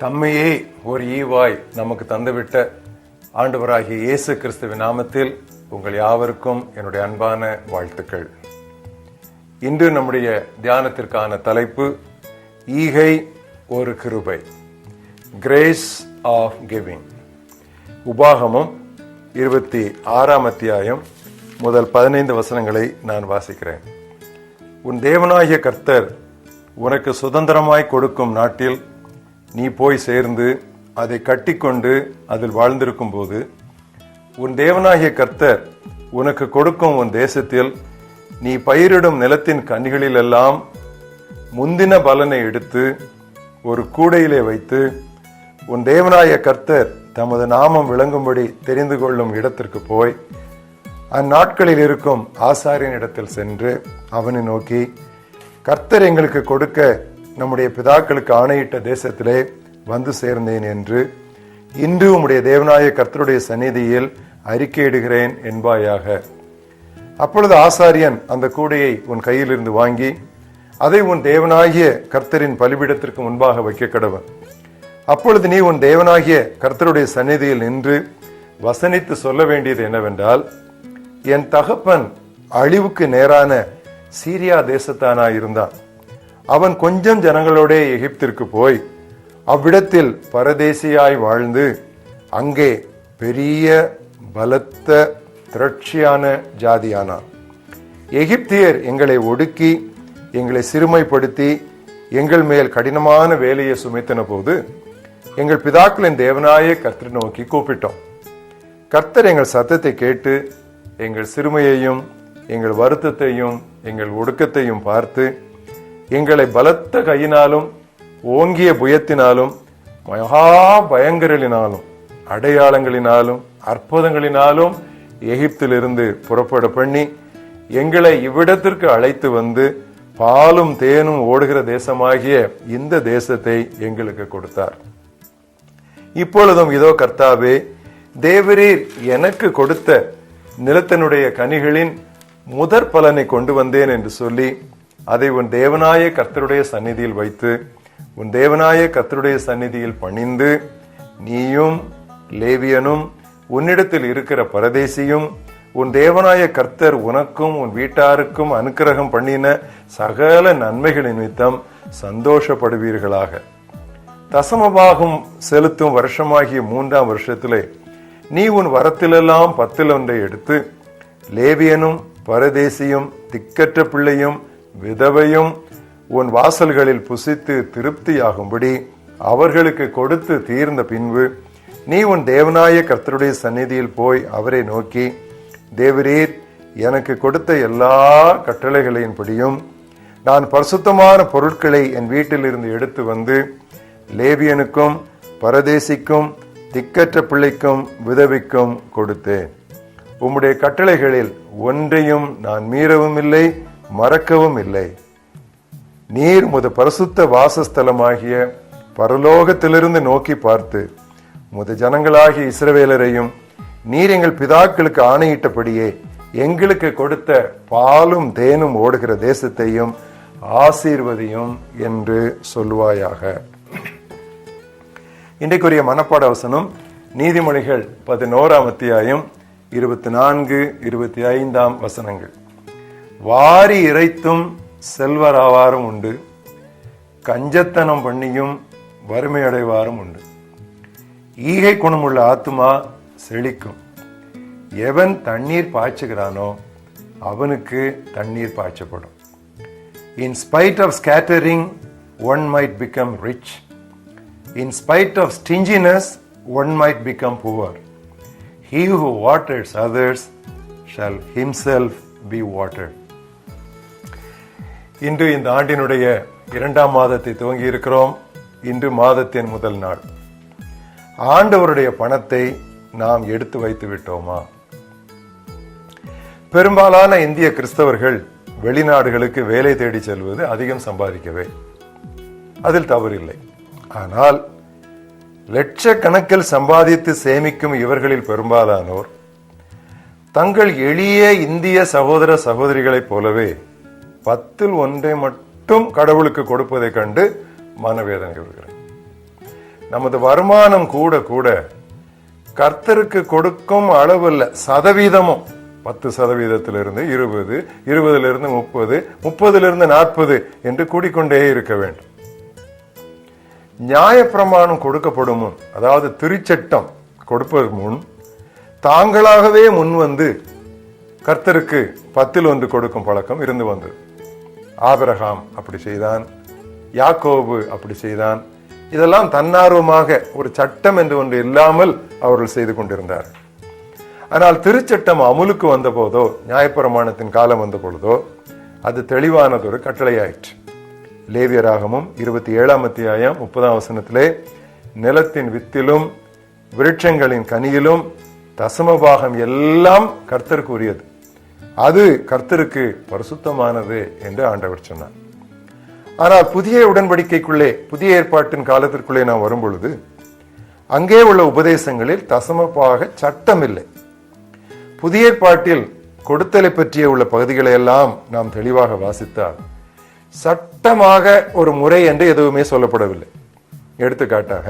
தம்மையே ஒரு ஈவாய் நமக்கு தந்துவிட்ட ஆண்டவராகிய இயேசு கிறிஸ்துவின் நாமத்தில் உங்கள் யாவருக்கும் என்னுடைய அன்பான வாழ்த்துக்கள். இன்று நம்முடைய தியானத்திற்கான தலைப்பு ஈகை ஒரு கிருபை, கிரேஸ் ஆஃப் கிவிங். உபாகமம் 26ஆம் அத்தியாயம் முதல் 15 வசனங்களை நான் வாசிக்கிறேன். உன் தேவனாகிய கர்த்தர் உனக்கு சுதந்திரமாய் கொடுக்கும் நாட்டில் நீ போய் சேர்ந்து அதை கட்டிக்கொண்டு அதில் வாழ்ந்திருக்கும் போது, உன் தேவனாகிய கர்த்தர் உனக்கு கொடுக்கும் உன் தேசத்தில் நீ பயிரிடும் நிலத்தின் கனிகளில் எல்லாம் முந்தின பலனை எடுத்து ஒரு கூடையிலே வைத்து, உன் தேவனாகிய கர்த்தர் தமது நாமம் விளங்கும்படி தெரிந்து கொள்ளும் இடத்திற்கு போய் அந்நாட்களில் இருக்கும் ஆசாரியன் இடத்தில் சென்று அவனை நோக்கி, கர்த்தர் எங்களுக்கு கொடுக்க நம்முடைய பிதாக்களுக்கு ஆணையிட்ட தேசத்திலே வந்து சேர்ந்தேன் என்று இன்று உம்முடைய தேவனாகிய கர்த்தருடைய சந்நிதியில் அறிக்கையிடுகிறேன் என்பாயாக. அப்பொழுது ஆசாரியன் அந்த கூடையை உன் கையிலிருந்து வாங்கி அதை உன் தேவனாகிய கர்த்தரின் பலிபீடத்திற்கு முன்பாக வைக்க கடவன். அப்பொழுது நீ உன் தேவனாகிய கர்த்தருடைய சந்நிதியில் நின்று வசனித்து சொல்ல வேண்டியது என்னவென்றால், என் தகப்பன் அழிவுக்கு நேரான சீரியா தேசத்தானாயிருந்தான். அவன் கொஞ்சம் ஜனங்களோட எகிப்திற்கு போய் அவ்விடத்தில் பரதேசியாய் வாழ்ந்து அங்கே பெரிய பலத்த திரட்சியான ஜாதியானான். எகிப்தியர் எங்களை ஒடுக்கி எங்களை சிறுமைப்படுத்தி எங்கள் மேல் கடினமான வேலையை சுமைத்தன போது எங்கள் பிதாக்களின் தேவனாய கர்த்தரை நோக்கி கூப்பிட்டோம். கர்த்தர் எங்கள் சத்தத்தை கேட்டு எங்கள் சிறுமையையும் எங்கள் வருத்தத்தையும் எங்கள் ஒடுக்கத்தையும் பார்த்து எங்களை பலத்த கையினாலும் ஓங்கிய புயத்தினாலும் மகா பயங்கரலினாலும் அடையாளங்களினாலும் அற்புதங்களினாலும் எகிப்திலிருந்து புறப்பட பண்ணி எங்களை இவ்விடத்திற்கு அழைத்து வந்து பாலும் தேனும் ஓடுகிற தேசமாகிய இந்த தேசத்தை எங்களுக்கு கொடுத்தார். இப்பொழுதும் இதோ கர்த்தாவே, தேவரீர் எனக்கு கொடுத்த நிலத்தினுடைய கனிகளின் முதற் பலனை கொண்டு வந்தேன் என்று சொல்லி அதை உன் தேவனாய கர்த்தருடைய சந்நிதியில் வைத்து உன் தேவனாய கர்த்தருடைய சந்நிதியில் பணிந்து, நீயும் லேவியனும் உன்னிடத்தில் இருக்கிற பரதேசியும் உன் தேவனாய கர்த்தர் உனக்கும் உன் வீட்டாருக்கும் அனுக்கிரகம் பண்ணின சகல நன்மைகளின் நிமித்தம் சந்தோஷப்படுவீர்களாக. தசமபாகம் செலுத்தும் வருஷமாகிய 3ஆம் வருஷத்திலே நீ உன் வரத்திலெல்லாம் 10 எடுத்து லேவியனும் பரதேசியும் திக்கற்ற பிள்ளையும் விதவையும் உன் வாசல்களில் புசித்து திருப்தியாகும்படி அவர்களுக்கு கொடுத்து தீர்ந்த பின்பு நீ உன் தேவனாய கர்த்தருடைய சந்நிதியில் போய் அவரை நோக்கி, தேவரீர் எனக்கு கொடுத்த எல்லா கட்டளைகளின்படியும் நான் பரிசுத்தமான பொருட்களை என் வீட்டில் இருந்து எடுத்து வந்து லேவியனுக்கும் பரதேசிக்கும் திக்கற்ற பிள்ளைக்கும் விதவிக்கும் கொடுத்தேன். உம்முடைய கட்டளைகளில் ஒன்றையும் நான் மீறவும் இல்லை, மறக்கவும் இல்லை. நீர் உமது பரிசுத்த வாசஸ்தலமாகிய பரலோகத்திலிருந்து நோக்கி பார்த்து உமது ஜனங்களாகிய இஸ்ரவேலரையும் நீர் எங்கள் பிதாக்களுக்கு ஆணையிட்டபடியே எங்களுக்கு கொடுத்த பாலும் தேனும் ஓடுகிற தேசத்தையும் ஆசீர்வதியும் என்று சொல்லுவாயாக. இன்றைக்குரிய மனப்பாட வசனம் நீதிமொழிகள் 11ஆம் அத்தியாயம் 24, 25 வசனங்கள். வாரி இறைத்தும் செல்வராவாரும் உண்டு, கஞ்சத்தனம் பண்ணியும் வறுமையடைவாரும் உண்டு. ஈகை குணமுள்ள ஆத்துமா செழிக்கும். எவன் தண்ணீர் பாய்ச்சுகிறானோ அவனுக்கு தண்ணீர் பாய்ச்சப்படும். In spite of scattering, one might become rich. In spite of stinginess, one might become poor. He who waters others shall himself be watered. இன்று இந்த ஆண்டினுடைய 2ஆம் மாதத்தை துவங்கி இருக்கிறோம். இன்று மாதத்தின் முதல் நாள். ஆண்டவருடைய பணத்தை நாம் எடுத்து வைத்து விட்டோமா? பெரும்பாலான இந்திய கிறிஸ்தவர்கள் வெளிநாடுகளுக்கு வேலை தேடி செல்வது அதிகம் சம்பாதிக்கவே. அதில் தவறில்லை. ஆனால் லட்சக்கணக்கில் சம்பாதித்து சேமிக்கும் இவர்களில் பெரும்பாலானோர் தங்கள் எளிய இந்திய சகோதர சகோதரிகளைப் போலவே 10ல் 1 மட்டும் கடவுளுக்கு கொடுப்பதை கண்டு மனவேதனை வருகிறேன். நமது வருமானம் கூட கூட கர்த்தருக்கு கொடுக்கும் அளவுல சதவீதமும் 10%, 20, 20 30, 30 40 என்று கூடிக்கொண்டே இருக்க வேண்டும். நியாயப்பிரமாணம் கொடுக்கப்படும் முன், அதாவது திருச்சட்டம் கொடுப்பதற்கு முன் தாங்களாகவே முன் வந்து கர்த்தருக்கு 10 கொடுக்கும் பழக்கம் இருந்து வந்தது. ஆபிரகாம் அப்படி செய்தான், யாக்கோபு அப்படி செய்தான். இதெல்லாம் தன்னார்வமாக, ஒரு சட்டம் என்று ஒன்று இல்லாமல் அவர்கள் செய்து கொண்டிருந்தார். ஆனால் திருச்சட்டம் அமுலுக்கு வந்த போதோ, நியாயப்பிரமாணத்தின் காலம் வந்த பொழுதோ, அது தெளிவானதொரு கட்டளையாயிற்று. லேவியராகமும் 27ஆம் அத்தியாயம் 30ஆம் வசனத்திலே, நிலத்தின் வித்திலும் விருட்சங்களின் கனியிலும் தசமபாகம் எல்லாம் கர்த்தருக்கு உரியது, அது கர்த்தருக்கு பரிசுத்தமானது என்று ஆண்டவர் சொன்னார். ஆனால் புதிய உடன்படிக்கைக்குள்ளே, புதிய ஏற்பாட்டின் காலத்திற்குள்ளே நாம் வரும் பொழுது அங்கே உள்ள உபதேசங்களில் தசமபாக சட்டம் இல்லை. புதிய ஏற்பாட்டில் கொடுத்தலை பற்றிய உள்ள பகுதிகளை எல்லாம் நாம் தெளிவாக வாசித்தால் சட்டமாக ஒரு முறை என்று எதுவுமே சொல்லப்படவில்லை. எடுத்துக்காட்டாக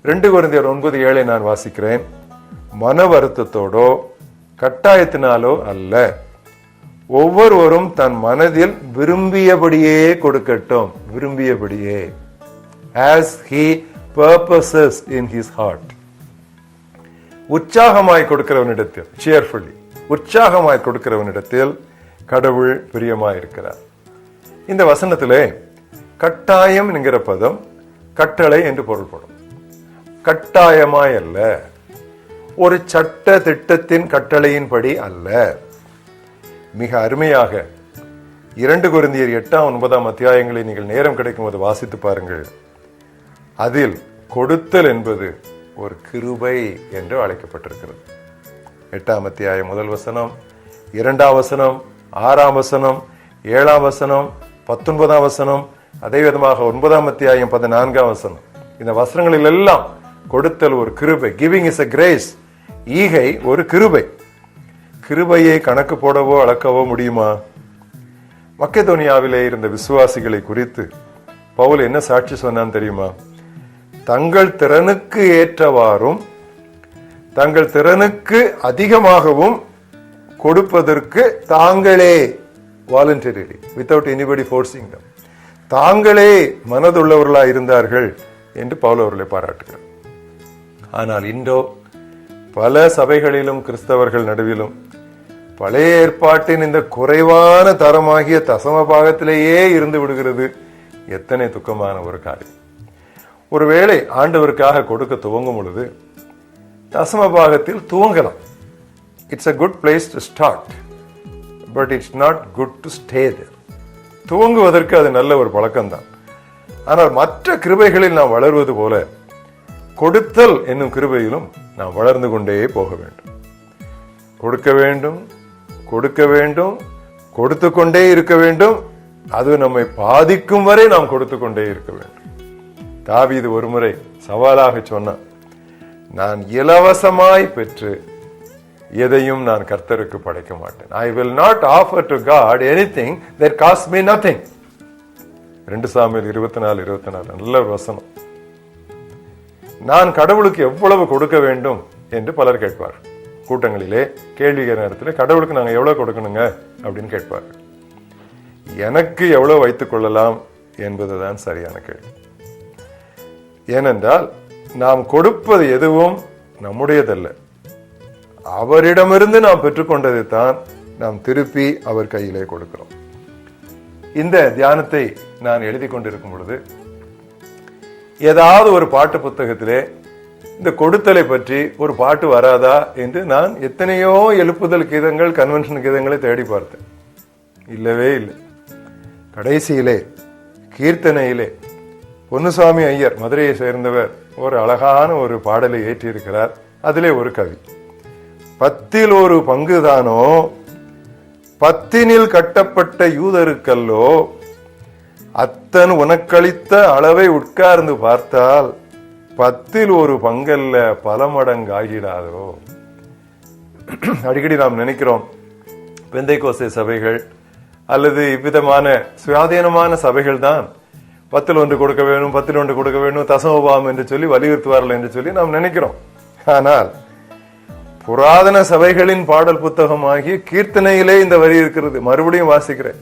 2 கொரிந்தியர் 9:7 நான் வாசிக்கிறேன். மன வருத்தத்தோடோ கட்டாயத்தினாலோ அல்ல, ஒவ்வொருவரும் தன் மனதில் விரும்பியபடியே கொடுக்கட்டும். விரும்பியபடியே, as he purposes in his heart. உற்சாகமாய் கொடுக்கிறவனிடத்தில், cheerfully, உற்சாகமாய் கொடுக்கிறவனிடத்தில் கடவுள் பிரியமாய் இருக்கிறார். இந்த வசனத்திலே கட்டாயம் என்கிற பதம் கட்டளை என்று பொருள்படும். கட்டாயமாய் அல்ல, ஒரு சட்ட திட்டத்தின் கட்டளையின்படி அல்ல. மிக அருமையாக 2 கொரிந்தியர் 8ஆம் 9ஆம் அத்தியாயங்களை நீங்கள் நேரம் கிடைக்கும் போது வாசித்து பாருங்கள். அதில் கொடுத்தல் என்பது ஒரு கிருபை என்று அழைக்கப்பட்டிருக்கிறது. 8ஆம் அத்தியாயம் 1 வசனம், 2ஆம் வசனம், 6ஆம் வசனம், 7ஆம் வசனம், 19ஆம் வசனம், அதே விதமாக 9ஆம் அத்தியாயம் 14ஆம் வசனம். இந்த வசனங்களில் எல்லாம் கொடுத்தல் ஒரு கிருபை. Giving is a grace. ஈகை ஒரு கிருபை. கிருபையை கணக்கு போடவோ அளக்கவோ முடியுமா? மக்கெதோனியாவிலே இருந்த விசுவாசிகளை குறித்து பவுல் என்ன சாட்சி சொன்னான் தெரியுமா? தங்கள் திறனுக்கு ஏற்றவாறும் தங்கள் திறனுக்கு அதிகமாகவும் கொடுப்பதற்கு தாங்களே, வாலண்டரிலி, வித்தவுட் எனிபடி ஃபோர்சிங் தம், தாங்களே மனதுள்ளவர்களாய் இருந்தார்கள் என்று பவுல் அவர்களை பாராட்டுகிறார். ஆனால் இன்றோ பல சபைகளிலும் கிறிஸ்தவர்கள் நடுவிலும் பழைய ஏற்பாட்டின் இந்த குறைவான தரமாகிய தசம பாகத்திலேயே இருந்து விடுகிறது. எத்தனை துக்கமான ஒரு காரியம். ஒருவேளை ஆண்டவருக்காக கொடுக்க துவங்கும் பொழுது தசம பாகத்தில் துவங்கலாம். It's a good place to start, but it's not good to stay there. துவங்குவதற்கு அது நல்ல ஒரு பழக்கம்தான். ஆனால் மற்ற கிருபைகளில் நாம் வளர்வது போல கொடுத்தல் என்னும் கிருபையிலும் நாம் வளர்ந்து கொண்டே போக வேண்டும். கொடுக்க வேண்டும், கொடுக்க வேண்டும், கொடுத்து கொண்டே இருக்க வேண்டும். அது நம்மை பாதிக்கும் வரை நாம் கொடுத்து கொண்டே இருக்க வேண்டும். தாவீது ஒருமுறை சவாலாக சொன்னான், நான் இலவசமாய் பெற்று எதையும் நான் கர்த்தருக்கு படைக்க மாட்டேன். I will not offer to God anything that costs me nothing. 2 Samuel 24:24 நல்ல ஒரு வசனம். நான் கடவுளுக்கு எவ்வளவு கொடுக்க வேண்டும் என்று பலர் கேட்பார். கூட்டங்களிலே கேள்வி நேரத்தில் கடவுளுக்கு நாங்கள் எவ்வளவு கொடுக்கணுங்க அப்படின்னு கேட்பார்கள். எனக்கு எவ்வளவு வைத்துக் கொள்ளலாம் என்பதுதான் சரியான கேள்வி. ஏனென்றால் நாம் கொடுப்பது எதுவும் நம்முடையதல்ல, அவரிடமிருந்து நாம் பெற்றுக்கொண்டதை தான் நாம் திருப்பி அவர் கையிலே கொடுக்கிறோம். இந்த தியானத்தை நான் எழுதி கொண்டிருக்கும் பொழுது ஏதாவது ஒரு பாட்டு புத்தகத்திலே இந்த கொடுத்தலை பற்றி ஒரு பாட்டு வராதா என்று நான் எத்தனையோ எழுப்புதல் கீதங்கள், கன்வென்ஷன் கீதங்களை தேடி பார்த்தேன். இல்லவே இல்லை. கடைசியிலே கீர்த்தனையிலே பொன்னுசாமி ஐயர், மதுரையை சேர்ந்தவர், ஒரு அழகான ஒரு பாடலை ஏற்றியிருக்கிறார். அதிலே ஒரு கவி, 10ல் 1 பங்குதானோ 10னில் கட்டப்பட்ட யூதருக்கல்லோ, அத்தன் உனக்களித்த அளவை உட்கார்ந்து பார்த்தால் 10ல் 1 பங்கல்ல பல மடங்கு ஆகிடாதோ. அடிக்கடி நாம் நினைக்கிறோம், பெந்தைக்கோஸ்தே சபைகள் அல்லது இவ்விதமான சுயாதீனமான சபைகள் தான் 10ல் 1 கொடுக்க வேணும், 10ல் 1 கொடுக்க வேணும், தசமபாவம் என்று சொல்லி வலியுறுத்துவார்கள் என்று சொல்லி நாம் நினைக்கிறோம். ஆனால் புராதன சபைகளின் பாடல் புத்தகமாகிய கீர்த்தனையிலே இந்த வரி இருக்கிறது. மறுபடியும் வாசிக்கிறேன்.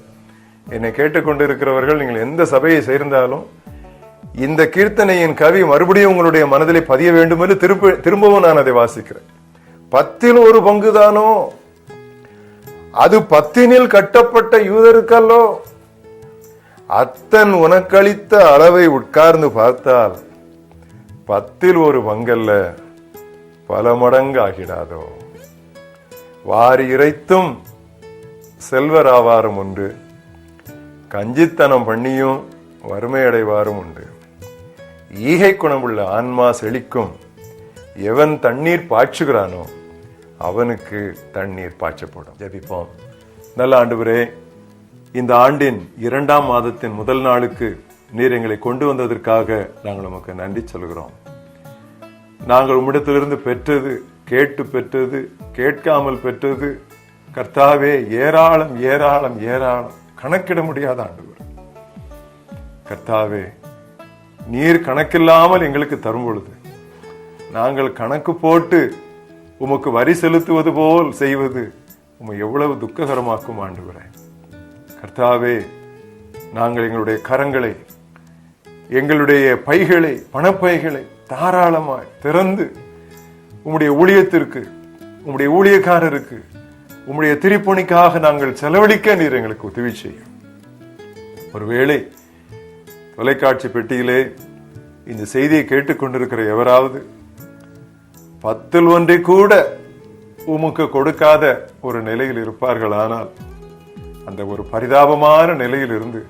என்னை கேட்டுக்கொண்டிருக்கிறவர்கள் நீங்கள் எந்த சபையை சேர்ந்தாலும் இந்த கீர்த்தனையின் கவி மறுபடியும் உங்களுடைய மனதிலே பதிய வேண்டும் என்று திரும்பவும் நான் அதை வாசிக்கிறேன். 10ல் 1 பங்குதானோ, அது 10னில் கட்டப்பட்ட யூதருக்கல்லோ. அத்தன் உனக்களித்த அளவை உட்கார்ந்து பார்த்தால் 10ல் 1 பங்கல்ல பல மடங்கு ஆகிடாதோ. வாரி இறைத்தும் செல்வராவாரும் உண்டு, கஞ்சித்தனம் பண்ணியும் வறுமையடைவாரும் உண்டு. ஈகை குணமுள்ள ஆன்மா செழிக்கும், எவன் தண்ணீர் பாய்ச்சுகிறானோ அவனுக்கு தண்ணீர் பாய்ச்சப்படும். ஜெபிப்போம். நல்ல ஆண்டவரே, இந்த ஆண்டின் 2ஆம் மாதத்தின் முதல் நாளுக்கு நீர் எங்களை கொண்டு வந்ததற்காக நாங்கள் உமக்கு நன்றி சொல்கிறோம். நாங்கள் உம்மிடத்திலிருந்து பெற்றது, கேட்டு பெற்றது, கேட்காமல் பெற்றது கர்த்தாவே ஏராளம் ஏராளம் ஏராளம், கணக்கிட முடியாத ஆண்டவர். கர்த்தாவே, நீர் கணக்கில்லாமல் எங்களுக்கு தரும் பொழுது நாங்கள் கணக்கு போட்டு உமக்கு வரி செலுத்துவது போல் செய்வது உம்மை எவ்வளவு துக்ககரமாக்கும் ஆண்டவரே. கர்த்தாவே, நாங்கள் எங்களுடைய கரங்களை, எங்களுடைய பைகளை, பணப்பைகளை தாராளமாய் திறந்து உம்முடைய ஊழியத்திற்கு, உம்முடைய ஊழியக்காரருக்கு, உம்முடைய திருப்பணிக்காக நாங்கள் செலவழிக்க நீர் எங்களுக்கு உதவி செய்யும். ஒருவேளை தொலைக்காட்சி பெட்டியிலே இந்த செய்தியை கேட்டுக்கொண்டிருக்கிற எவராவது 10ல் 1 கூட உமக்கு கொடுக்காத ஒரு நிலையில் இருப்பார்கள். ஆனால் அந்த ஒரு பரிதாபமான நிலையில் இருந்து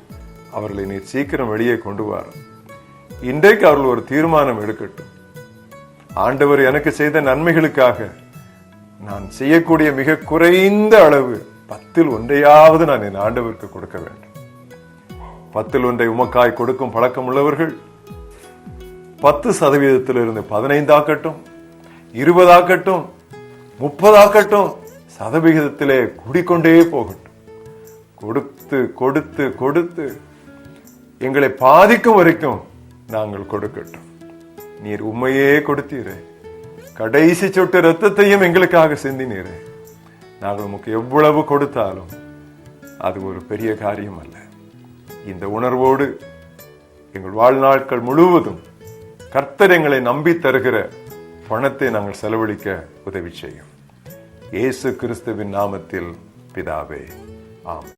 அவர்களை நீர் சீக்கிரம் வெளியே கொண்டு வர இன்றைக்கு அவர்கள் ஒரு தீர்மானம் எடுக்கட்டும். ஆண்டவர் எனக்கு செய்த நன்மைகளுக்காக நான் செய்யக்கூடிய மிக குறைந்த அளவு 10ல் 1 நான் என் ஆண்டவருக்கு கொடுக்க வேண்டும். 10ல் 1 உமக்காய் கொடுக்கும் பழக்கம் உள்ளவர்கள் 10% 15 ஆக்கட்டும், 20 ஆக்கட்டும், 30 ஆக்கட்டும், சதவிகிதத்திலே கூடிக்கொண்டே போகட்டும். கொடுத்து கொடுத்து கொடுத்து எங்களை பாதிக்கும் வரைக்கும் நாங்கள் கொடுக்கட்டும். நீர் உண்மையே கொடுத்தீரே, கடைசி சொட்டு ரத்தத்தையும் எங்களுக்காக சிந்தினீரே. நாங்கள் உமக்கு எவ்வளவு கொடுத்தாலும் அது ஒரு பெரிய காரியம் அல்ல. இந்த உணர்வோடு எங்கள் வாழ்நாட்கள் முழுவதும் கர்த்தர் எங்களை நம்பி தருகிற பணத்தை நாங்கள் செலவழிக்க உதவி செய்யும். இயேசு கிறிஸ்துவின் நாமத்தில் பிதாவே, ஆமென்.